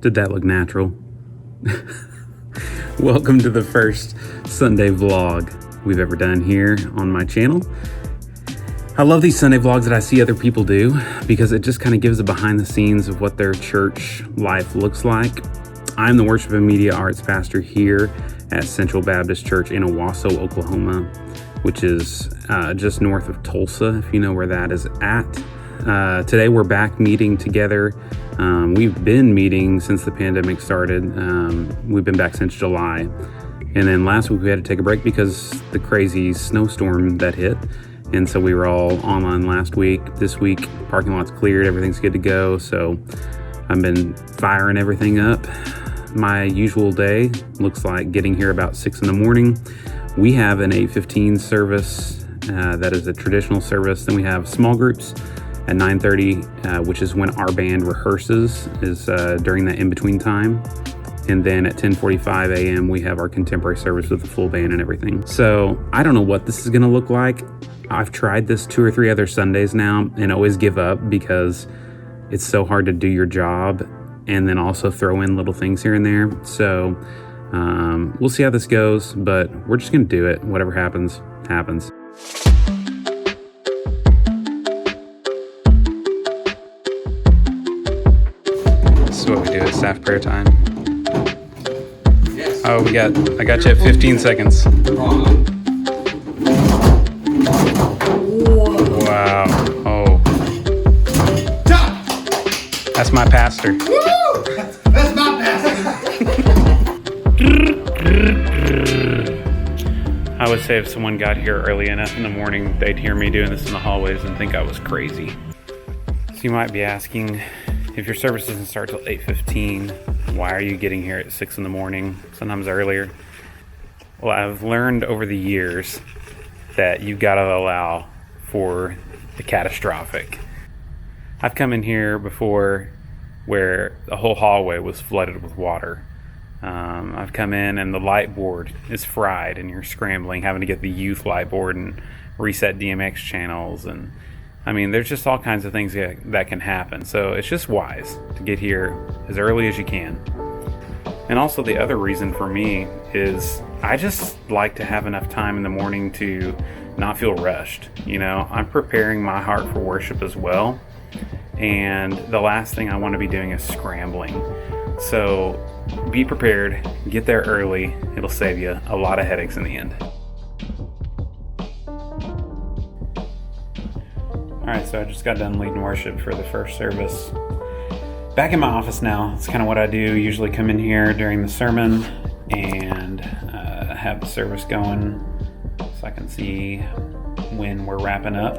Did that look natural? Welcome to the first Sunday vlog we've ever done here on my channel. I love these Sunday vlogs that I see other people do because it just kind of gives a behind the scenes of what their church life looks like. I'm the worship and media arts pastor here at Central Baptist Church in Owasso, Oklahoma, which is just north of Tulsa, if you know where that is at. Today we're back meeting together. We've been meeting since the pandemic started. We've been back since July. And then last week we had to take a break because the crazy snowstorm that hit. And so we were all online last week. This week, parking lot's cleared, everything's good to go. So I've been firing everything up. My usual day looks like getting here about 6 in the morning. We have an 8:15 service that is a traditional service. Then we have small groups at 9:30, which is when our band rehearses, is during that in-between time. And then at 10:45 a.m. we have our contemporary service with the full band and everything. So I don't know what this is gonna look like. I've tried this 2 or 3 other Sundays now and always give up because it's so hard to do your job and then also throw in little things here and there. So we'll see how this goes, but we're just gonna do it. Whatever happens, happens. So what we do is staff prayer time. Yes. Oh, I got you at 15 seconds. Wow. Oh. That's my pastor. Woo! That's my pastor. I would say if someone got here early enough in the morning, they'd hear me doing this in the hallways and think I was crazy. So you might be asking, if your service doesn't start till 8:15, why are you getting here at 6 in the morning, sometimes earlier? Well, I've learned over the years that you've got to allow for the catastrophic. I've come in here before where the whole hallway was flooded with water. I've come in and the light board is fried and you're scrambling, having to get the youth light board and reset DMX channels. And I mean, there's just all kinds of things that can happen. So it's just wise to get here as early as you can. And also the other reason for me is I just like to have enough time in the morning to not feel rushed. You know, I'm preparing my heart for worship as well. And the last thing I want to be doing is scrambling. So be prepared, get there early. It'll save you a lot of headaches in the end. Alright, so I just got done leading worship for the first service. Back in my office now. It's kind of what I do. Usually come in here during the sermon and have the service going so I can see when we're wrapping up.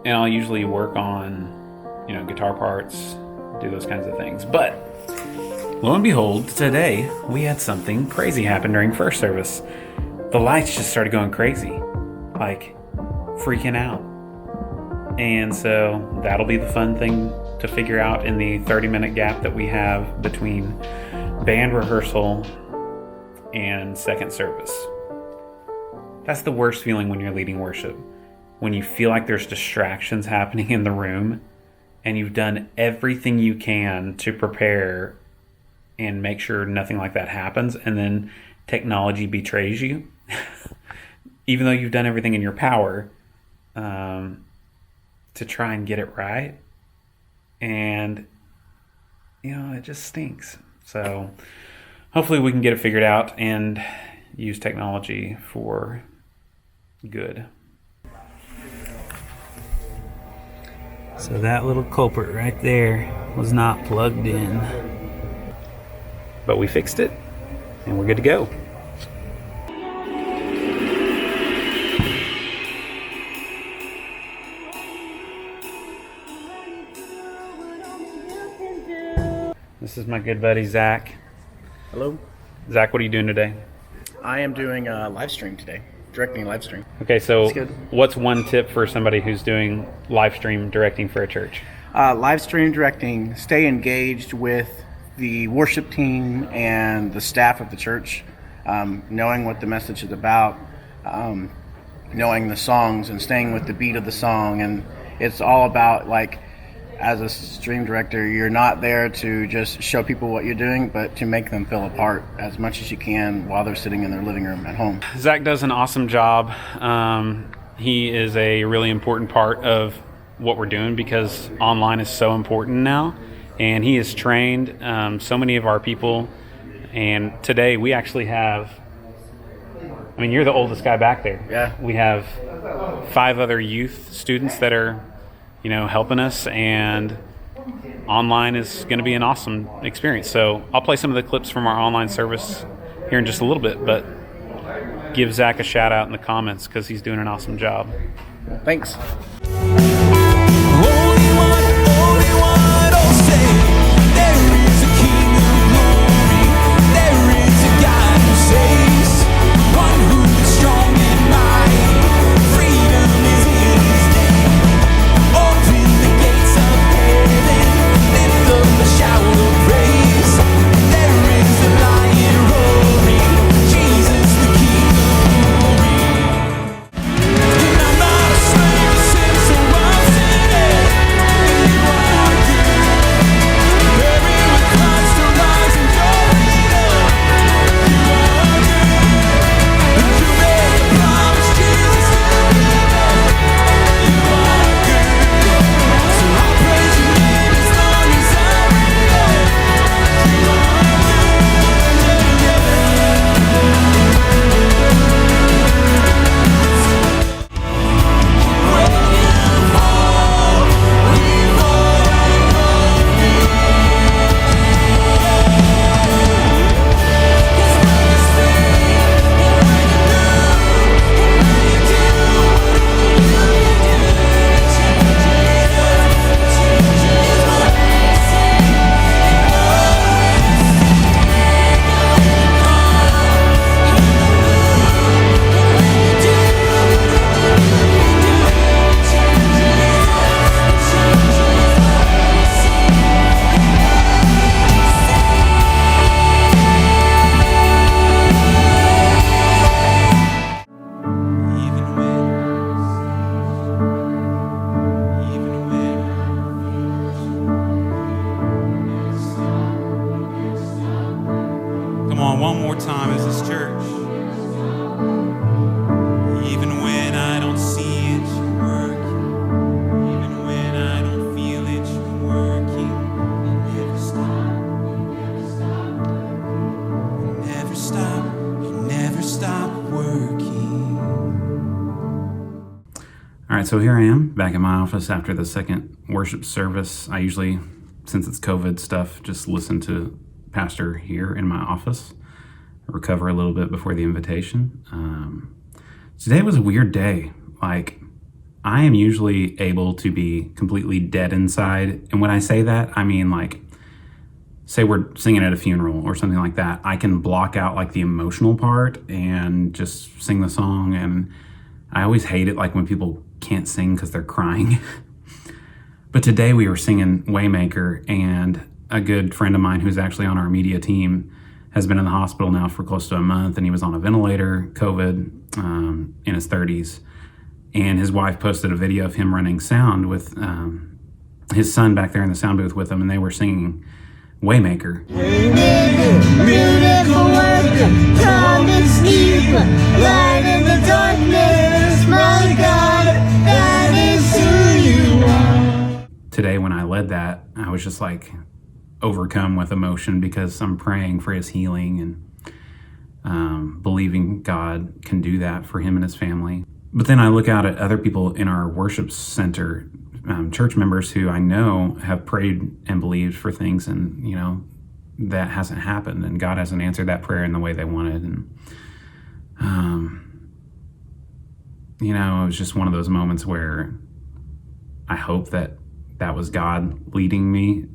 And I'll usually work on, guitar parts, do those kinds of things. But lo and behold, today we had something crazy happen during first service. The lights just started going crazy, like freaking out. And so that'll be the fun thing to figure out in the 30-minute gap that we have between band rehearsal and second service. That's the worst feeling when you're leading worship. When you feel like there's distractions happening in the room and you've done everything you can to prepare and make sure nothing like that happens, and then technology betrays you, even though you've done everything in your power to try and get it right. And, it just stinks. So hopefully we can get it figured out and use technology for good. So that little culprit right there was not plugged in. But we fixed it, and we're good to go. This is my good buddy, Zach. Hello. Zach, what are you doing today? I am doing a live stream today, directing a live stream. Okay, so what's one tip for somebody who's doing live stream directing for a church? Live stream directing, stay engaged with the worship team and the staff of the church, knowing what the message is about, knowing the songs and staying with the beat of the song. And it's all about as a stream director, you're not there to just show people what you're doing, but to make them feel a part as much as you can while they're sitting in their living room at home. Zach does an awesome job. He is a really important part of what we're doing because online is so important now. And he has trained so many of our people. And today we actually have, I mean, you're the oldest guy back there. Yeah. We have 5 other youth students that are, helping us, and online is going to be an awesome experience. So I'll play some of the clips from our online service here in just a little bit, but give Zach a shout out in the comments because he's doing an awesome job. Thanks. Come on, one more time as this church. Even when I don't see it, you're working. Even when I don't feel it, you're working. You never stop. You never stop. You never stop working. All right, so here I am back in my office after the second worship service. I usually, since it's COVID stuff, just listen to Pastor here in my office, recover a little bit before the invitation. Today was a weird day. Like, I am usually able to be completely dead inside. And when I say that, I mean, like, say we're singing at a funeral or something like that. I can block out like the emotional part and just sing the song. And I always hate it, like when people can't sing because they're crying. But today we were singing Waymaker, and a good friend of mine who's actually on our media team has been in the hospital now for close to a month, and he was on a ventilator, COVID, in his 30s. And his wife posted a video of him running sound with his son back there in the sound booth with him, and they were singing Waymaker. Waymaker, miracle worker, promise keeper, light in the darkness, my God, that is who you are. Today when I led that, I was just like overcome with emotion because I'm praying for his healing and believing God can do that for him and his family. But then I look out at other people in our worship center, church members who I know have prayed and believed for things, and that hasn't happened, and God hasn't answered that prayer in the way they wanted. And it was just one of those moments where I hope that was God leading me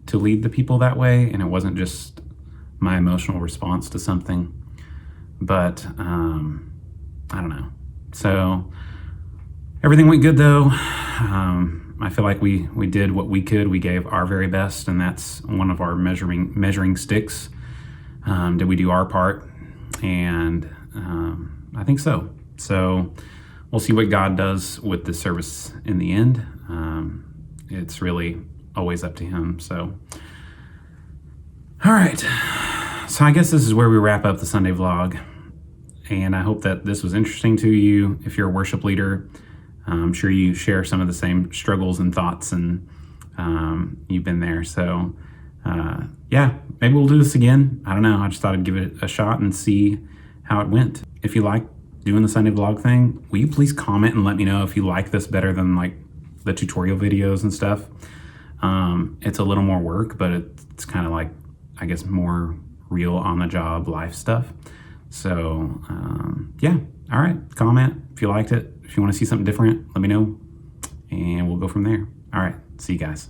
to lead the people that way, and it wasn't just my emotional response to something. But I don't know. So everything went good though. I feel like we did what we could. We gave our very best, and that's one of our measuring sticks. Did we do our part? And I think so. So we'll see what God does with the service in the end. It's really always up to him. So, all right. So I guess this is where we wrap up the Sunday vlog. And I hope that this was interesting to you. If you're a worship leader, I'm sure you share some of the same struggles and thoughts, and you've been there. So yeah, maybe we'll do this again. I don't know. I just thought I'd give it a shot and see how it went. If you like doing the Sunday vlog thing, will you please comment and let me know if you like this better than like the tutorial videos and stuff. It's a little more work, but it's kind of like, I guess, more real on the job life stuff. So yeah, all right, comment if you liked it. If you want to see something different, let me know, and we'll go from there. All right, see you guys.